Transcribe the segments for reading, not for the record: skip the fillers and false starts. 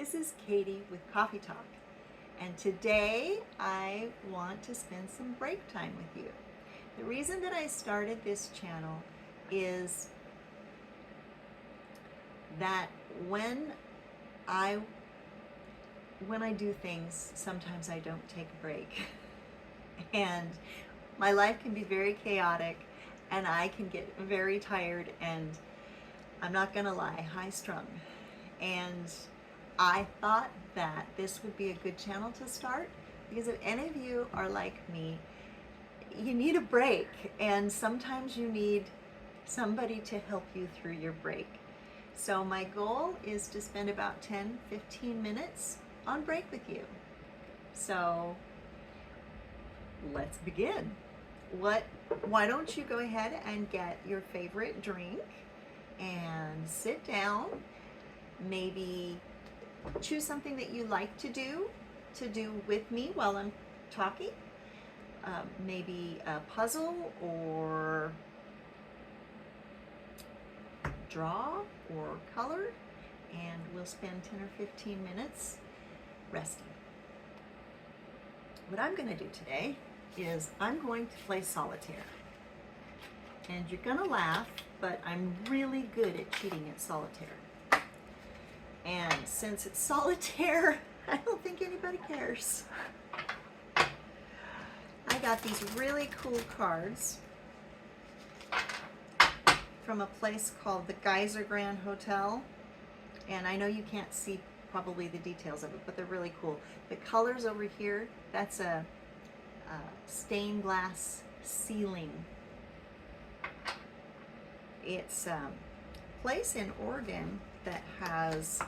This is Katie with Coffee Talk, and today I want to spend some break time with you. The reason that I started this channel is that when I do things, sometimes I don't take a break. And my life can be very chaotic, and I can get very tired, and I'm not gonna lie, high strung. And I thought that this would be a good channel to start, because if any of you are like me, you need a break, and sometimes you need somebody to help you through your break. So my goal is to spend about 10-15 minutes on break with you. So let's begin. Why don't you go ahead and get your favorite drink and sit down, maybe choose something that you like to do with me while I'm talking. Maybe a puzzle or draw or color, and we'll spend 10 or 15 minutes resting. What I'm going to do today is I'm going to play solitaire. And you're going to laugh, but I'm really good at cheating at solitaire. And since it's solitaire, I don't think anybody cares. I got these really cool cards from a place called the Geyser Grand Hotel. And I know you can't see probably the details of it, but they're really cool. The colors over here, that's a stained glass ceiling. It's a place in Oregon that has,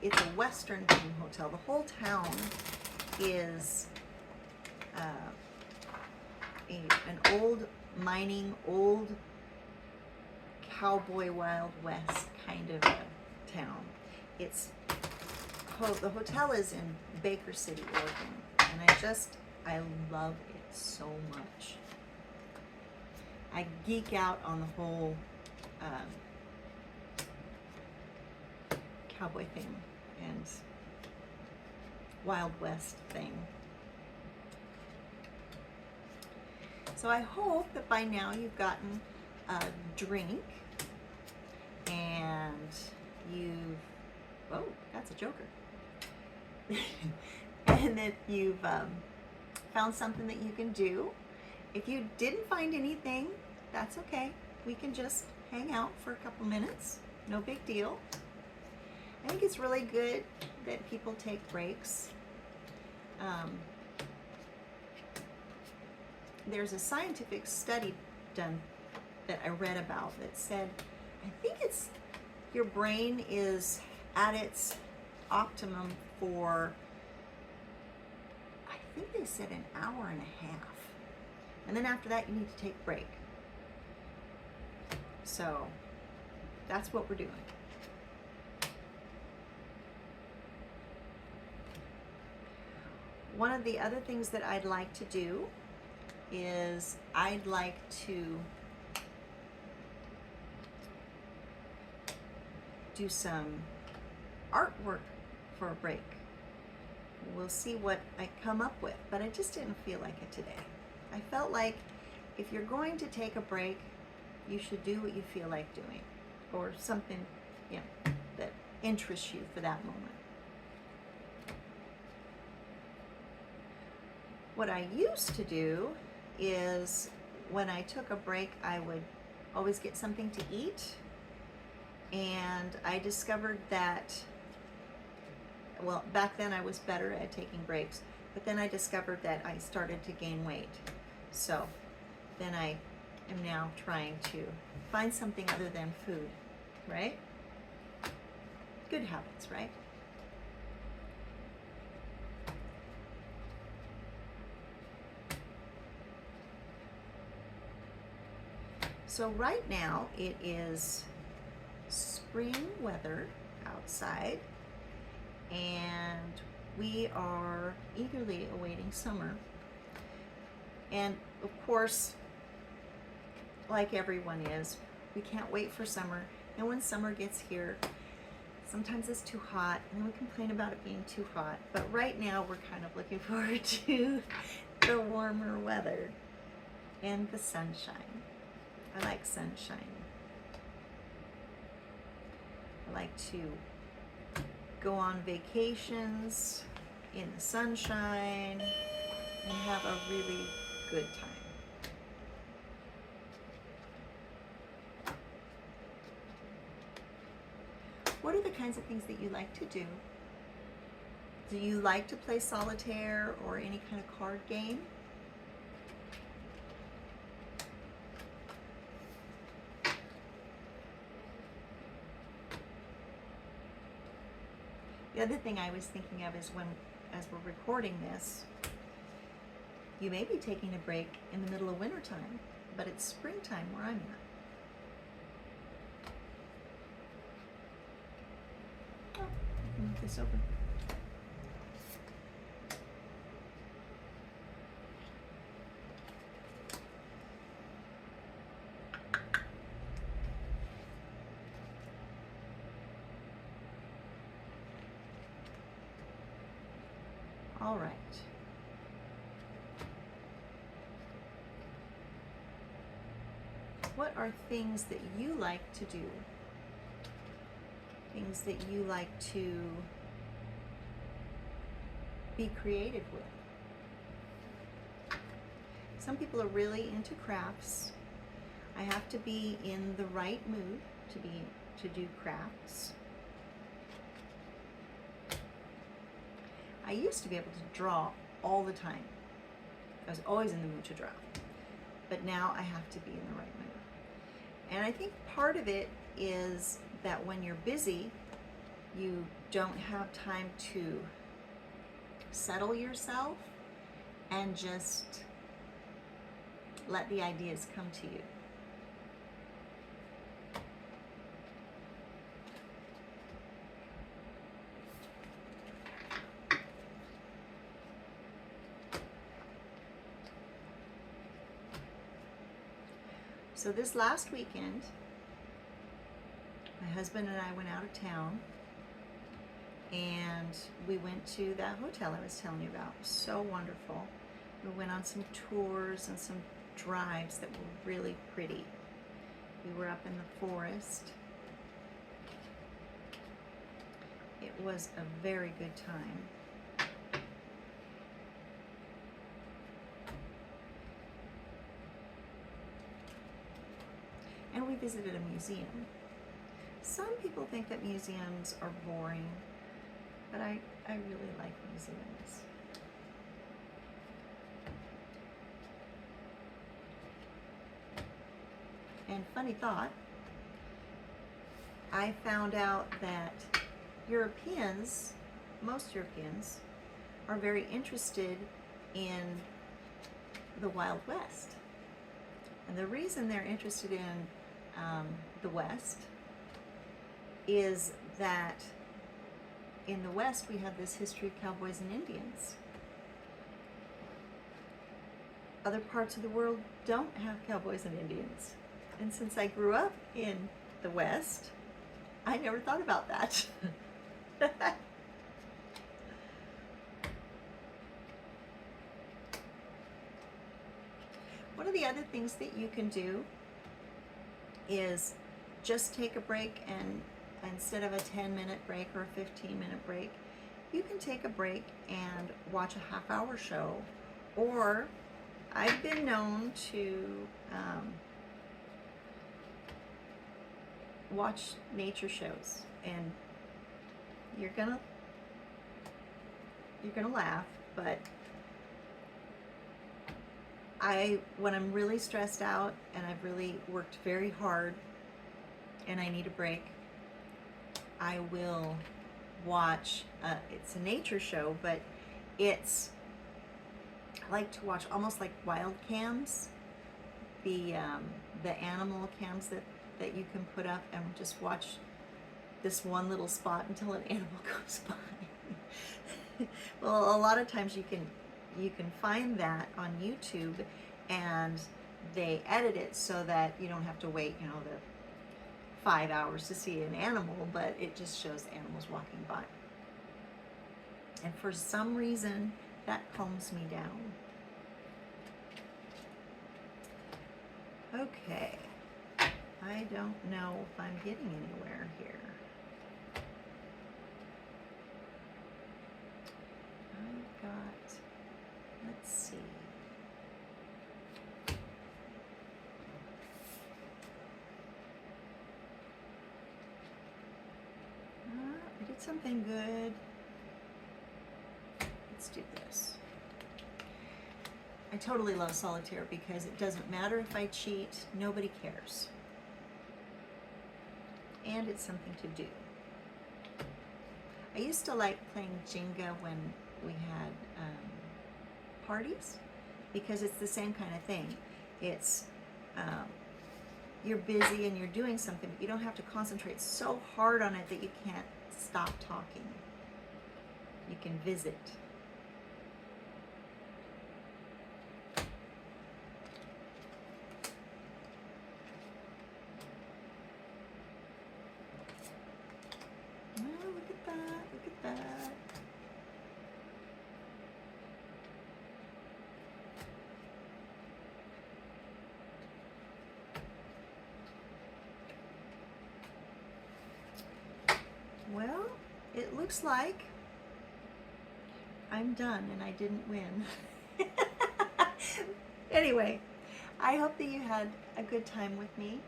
it's a Western themed hotel. The whole town is an old mining, old cowboy Wild West kind of a town. The hotel is in Baker City, Oregon, and I love it so much. I geek out on the whole cowboy thing and Wild West thing. So I hope that by now you've gotten a drink and oh, that's a joker. And that you've found something that you can do. If you didn't find anything, that's okay. We can just hang out for a couple minutes. No big deal. I think it's really good that people take breaks. There's a scientific study done that I read about that said, I think it's your brain is at its optimum for, I think they said an hour and a half. And then after that, you need to take a break. So that's what we're doing. One of the other things that I'd like to do is I'd like to do some artwork for a break. We'll see what I come up with, but I just didn't feel like it today. I felt like if you're going to take a break, you should do what you feel like doing, or something, that interests you for that moment. What I used to do is when I took a break, I would always get something to eat. And I discovered that, well, back then I was better at taking breaks, but then I discovered that I started to gain weight. So then I am now trying to find something other than food, right? Good habits, right? So right now it is spring weather outside, and we are eagerly awaiting summer. And of course, like everyone is, we can't wait for summer. And when summer gets here, Sometimes it's too hot, and we complain about it being too hot. But right now, we're kind of looking forward to the warmer weather and the sunshine. I like sunshine. I like to go on vacations in the sunshine and have a really good time. What are the kinds of things that you like to do? Do you like to play solitaire or any kind of card game? The other thing I was thinking of is as we're recording this, you may be taking a break in the middle of wintertime, but it's springtime where I'm at. Oh, I can move this over. All right. What are things that you like to do? Things that you like to be creative with? Some people are really into crafts. I have to be in the right mood to do crafts. I used to be able to draw all the time. I was always in the mood to draw. But now I have to be in the right mood. And I think part of it is that when you're busy, you don't have time to settle yourself and just let the ideas come to you. So this last weekend, my husband and I went out of town and we went to that hotel I was telling you about. So wonderful. We went on some tours and some drives that were really pretty. We were up in the forest. It was a very good time. And we visited a museum. Some people think that museums are boring, but I really like museums. And funny thought, I found out that Europeans, most Europeans, are very interested in the Wild West. And the reason they're interested in the West is that in the West we have this history of cowboys and Indians. Other parts of the world don't have cowboys and Indians. And since I grew up in the West, I never thought about that. One of the other things that you can do is just take a break, and instead of a 10-minute break or a 15-minute break, you can take a break and watch a half-hour show. Or I've been known to watch nature shows, and you're gonna laugh, but when I'm really stressed out and I've really worked very hard and I need a break, I will watch, it's a nature show, but I like to watch almost like wild cams, the animal cams that you can put up, and just watch this one little spot until an animal goes by. Well, a lot of times you can find that on YouTube, and they edit it so that you don't have to wait, 5 hours to see an animal, but it just shows animals walking by. And for some reason, that calms me down. Okay, I don't know if I'm getting anywhere here. I've got, let's see. I did something good. Let's do this. I totally love solitaire because it doesn't matter if I cheat, nobody cares. And it's something to do. I used to like playing Jenga when we had parties, because it's the same kind of thing. It's you're busy and you're doing something, but you don't have to concentrate so hard on it that you can't stop talking. You can visit. Oh, look at that, look at that. Well, it looks like I'm done and I didn't win. Anyway, I hope that you had a good time with me,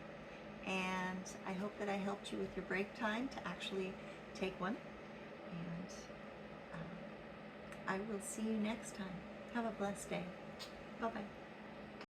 and I hope that I helped you with your break time to actually take one. And I will see you next time. Have a blessed day. Bye-bye.